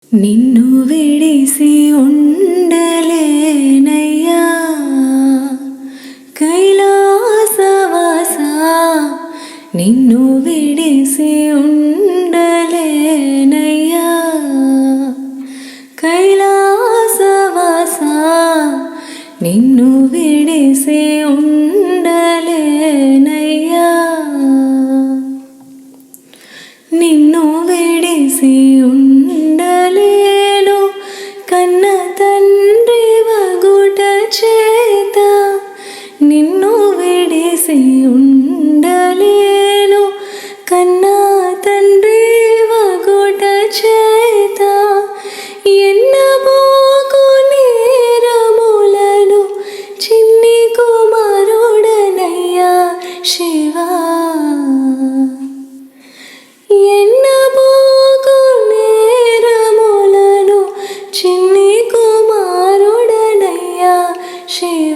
నిన్ను విడిసి ఉండలేనయ్యా కైలాసవాస, నిన్ను విడిసి ఉండలేనయ్యా కైలాసవాస, నిన్ను విడిసి ఉండలేనయ్యా, నిన్ను విడిసి ఉండలేను కన్న తండ్రి వగుట చేత, నిన్ను విడిసి ఉండలేను కన్న తండ్రి వగుట చేత, ఎన్నబోకు నేరములను చిన్ని కుమారుడనయ్యా శివా, ఎన్నబోకు నేరములను చిన్ని కుమారుడనయ్యా శివా.